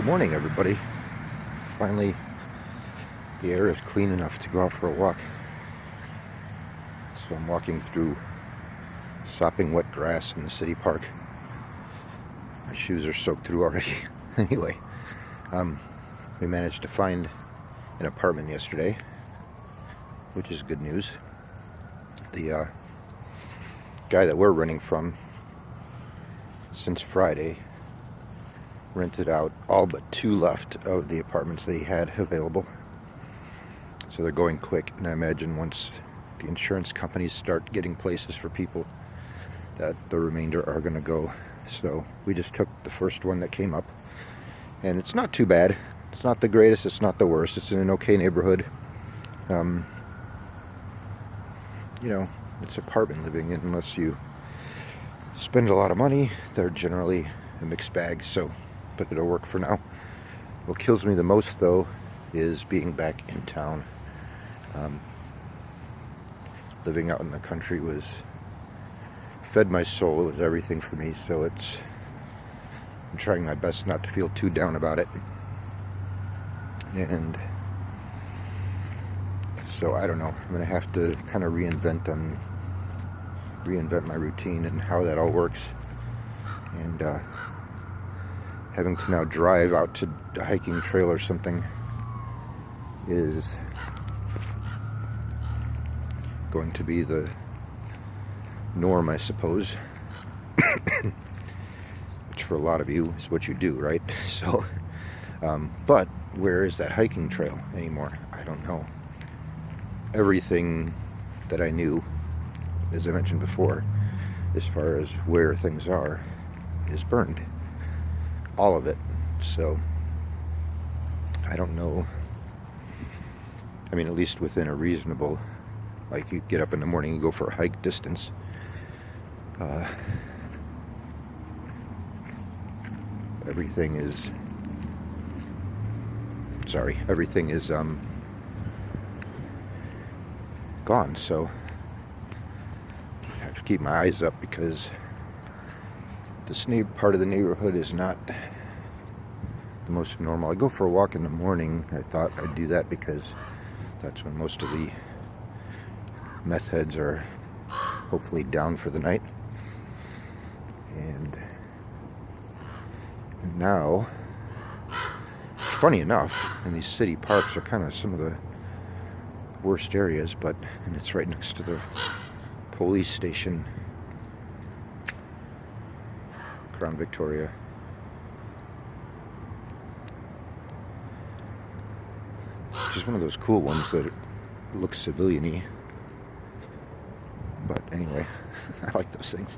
Morning, everybody. Finally, the air is clean enough to go out for a walk. So I'm walking through sopping wet grass in the city park. My shoes are soaked through already. Anyway, we managed to find an apartment yesterday, which is good news. The guy that we're renting from since Friday rented out all but 2 left of the apartments that he had available. So they're going quick, and I imagine once the insurance companies start getting places for people, that the remainder are going to go. So we just took the first one that came up, and it's not too bad. It's not the greatest, it's not the worst. It's in an okay neighborhood. It's apartment living, and unless you spend a lot of money, they're generally a mixed bag, but it'll work for now. What kills me the most, though, is being back in town. Living out in the country fed my soul. It was everything for me, so I'm trying my best not to feel too down about it. And so I don't know, I'm going to have to kind of reinvent my routine and how that all works. And having to now drive out to a hiking trail or something is going to be the norm, I suppose. Which for a lot of you is what you do, right? So, but where is that hiking trail anymore? I don't know. Everything that I knew, as I mentioned before, as far as where things are, is burned. All of it. So I don't know. I mean, at least within a reasonable, like, you get up in the morning and go for a hike distance. Everything is gone. So I have to keep my eyes up, because this part of the neighborhood is not the most normal. I go for a walk in the morning. I thought I'd do that because that's when most of the meth heads are hopefully down for the night. And now, funny enough, and these city parks are kind of some of the worst areas, and it's right next to the police station, Crown Victoria. Which is one of those cool ones that looks civilian-y. But anyway, I like those things.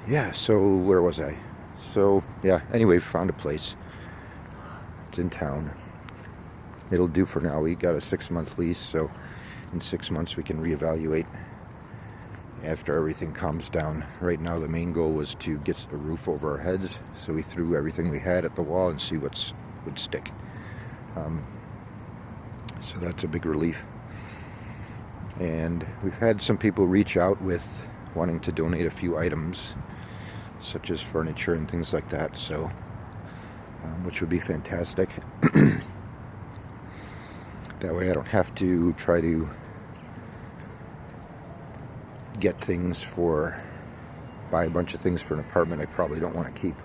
Yeah, so where was I? So, yeah, anyway, found a place. It's in town. It'll do for now. We got a 6-month lease, so in 6 months we can reevaluate after everything calms down. Right now the main goal was to get a roof over our heads, so we threw everything we had at the wall and see what would stick. So that's a big relief. And we've had some people reach out with wanting to donate a few items, such as furniture and things like that, so which would be fantastic. That way I don't have to try to buy a bunch of things for an apartment I probably don't want to keep.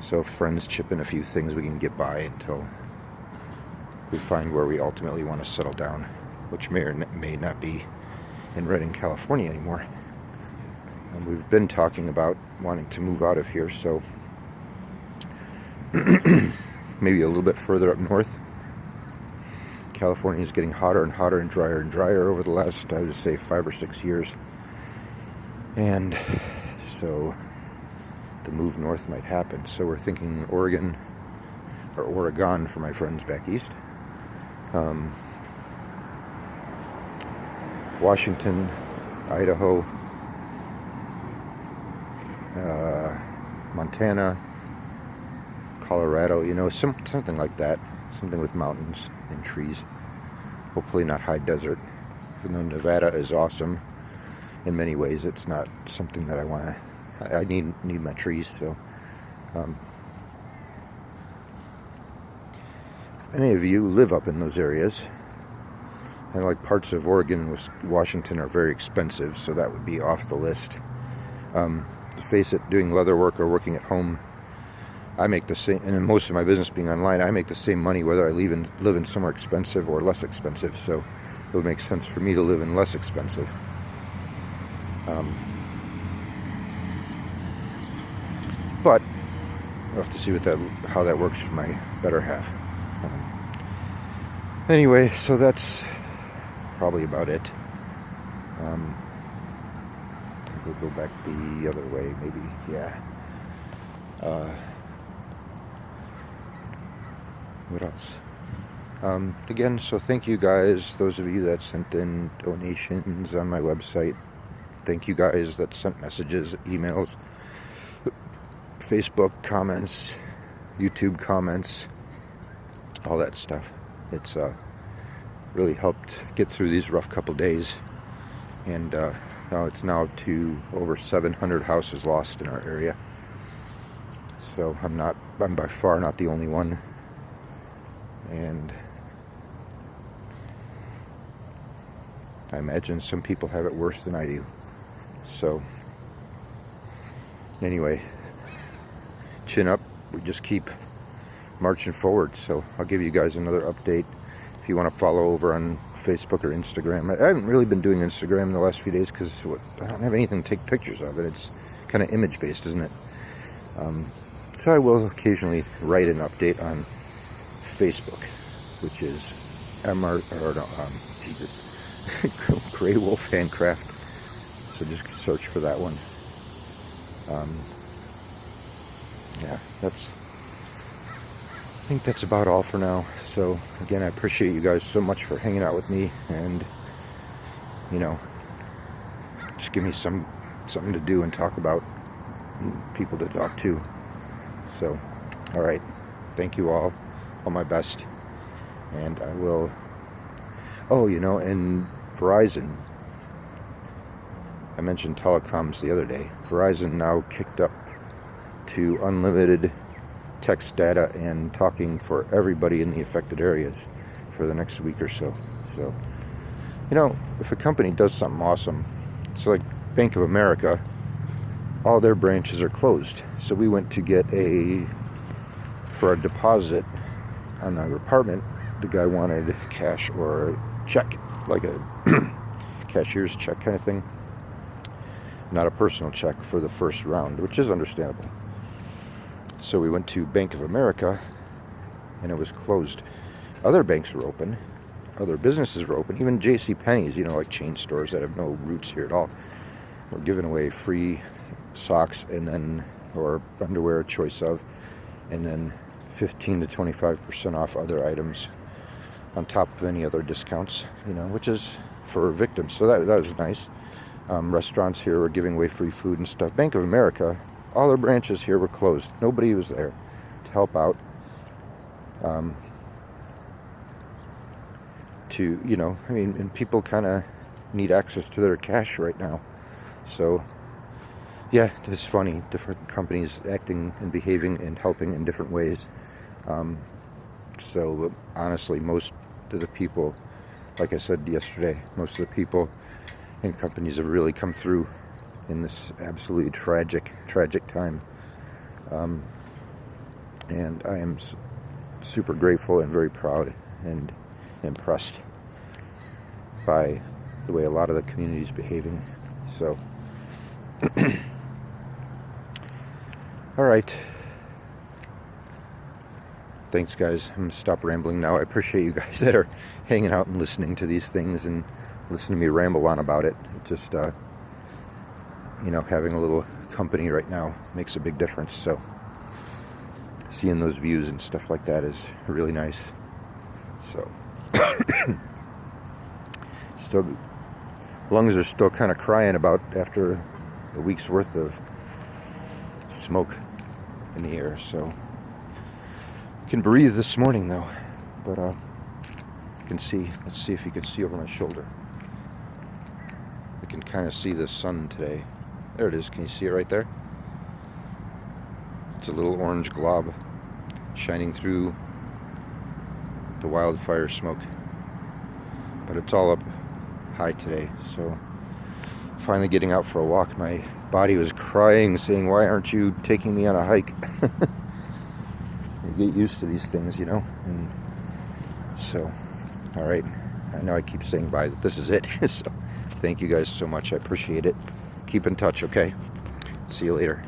So if friends chip in a few things, we can get by until we find where we ultimately want to settle down, which may or may not be in Redding, California anymore. And we've been talking about wanting to move out of here, so maybe a little bit further up north. California is getting hotter and hotter and drier over the last, I would say, 5 or 6 years. And so the move north might happen. So we're thinking Oregon for my friends back east. Washington, Idaho, Montana, Colorado, something like that. Something with mountains and trees. Hopefully not high desert. Even though Nevada is awesome, in many ways, it's not something that I want to. I need my trees. So, if any of you live up in those areas, and like parts of Oregon and Washington are very expensive, so that would be off the list. To face it, doing leather work or working at home, I make the same, and in most of my business being online, I make the same money whether I live in somewhere expensive or less expensive. So it would make sense for me to live in less expensive. But I'll have to see how that works for my better half. Anyway, so that's probably about it. We'll go back the other way, maybe. Yeah. What else? Again, so thank you guys, those of you that sent in donations on my website. Thank you guys that sent messages, emails, Facebook comments, YouTube comments, all that stuff. It's really helped get through these rough couple days. And now it's now to over 700 houses lost in our area. So I'm by far not the only one. And I imagine some people have it worse than I do. So anyway, chin up. We just keep marching forward. So I'll give you guys another update if you want to follow over on Facebook or Instagram. I haven't really been doing Instagram in the last few days because I don't have anything to take pictures of it. It's kind of image based, isn't it? So I will occasionally write an update on Facebook, which is Grey Wolf Handcraft. So just search for that one. Yeah, I think that's about all for now. So again, I appreciate you guys so much for hanging out with me, and just give me something to do and talk about, and people to talk to. So, all right, thank you all my best, and I will. Oh, and Verizon. I mentioned telecoms the other day. Verizon now kicked up to unlimited text data and talking for everybody in the affected areas for the next week or so. So, if a company does something awesome, it's like Bank of America, all their branches are closed. So we went to get for a deposit on our apartment, the guy wanted cash or a check, like a cashier's check kind of thing. Not a personal check for the first round, which is understandable. So we went to Bank of America, and it was closed. Other banks were open. Other businesses were open. Even J.C. Penney's, like chain stores that have no roots here at all, were giving away free socks or underwear, a choice of, and then 15 to 25% off other items on top of any other discounts, which is for victims. So that was nice. Restaurants here were giving away free food and stuff. Bank of America, all their branches here were closed. Nobody was there to help out. And people kind of need access to their cash right now. So, yeah, it's funny. Different companies acting and behaving and helping in different ways. So, honestly, most of the people, like I said yesterday, most of the people and companies have really come through in this absolutely tragic time. And I am super grateful and very proud and impressed by the way a lot of the community is behaving. So, all right. Thanks, guys. I'm going to stop rambling now. I appreciate you guys that are hanging out and listening to these things and listening to me ramble on about it. It just, having a little company right now makes a big difference. So, seeing those views and stuff like that is really nice. So, still, lungs are still kind of crying about after a week's worth of smoke in the air. So, can breathe this morning though, but you can see. Let's see if you can see over my shoulder. can kind of see the sun today. There it is. Can you see it right there? It's a little orange glob shining through the wildfire smoke. But it's all up high today, so finally getting out for a walk. My body was crying, saying, why aren't you taking me on a hike? You get used to these things, you know. And so, all right, I know I keep saying bye, but this is it. So thank you guys so much. I appreciate it. Keep in touch, okay? See you later.